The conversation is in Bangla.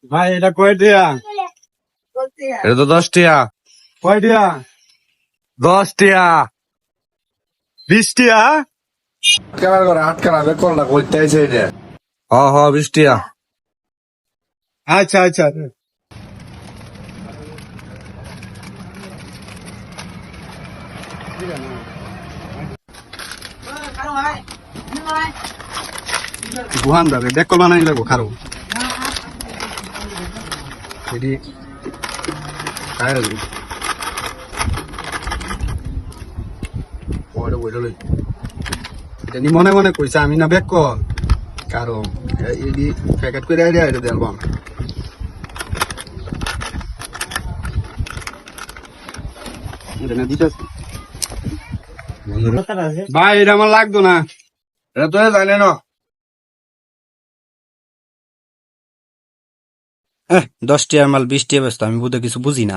ভাই এটা কয় টিয়া? এটা তো 10 টিয়া। কয় টিয়া? 10 টিয়া। 20 টিয়া? কেনার করে আটকানা বেকলটা করতে আইছে এটা। হ 20 টিয়া। আচ্ছা আচ্ছা। গুহান যাবে দেখ কল বানাই লাগবো খারো এটি খায় এটা মনে মনে কইছে আমি না বেক কল কারণ এটি প্যাকেট করে আইডিয়া এটা দেলবাম ভাই এটা আমার লাগতো না। এটা তো জানে না। 10 টিয়ার মাল 20 টিয়া ব্যস্ত, আমি বোধহয় কিছু বুঝি না।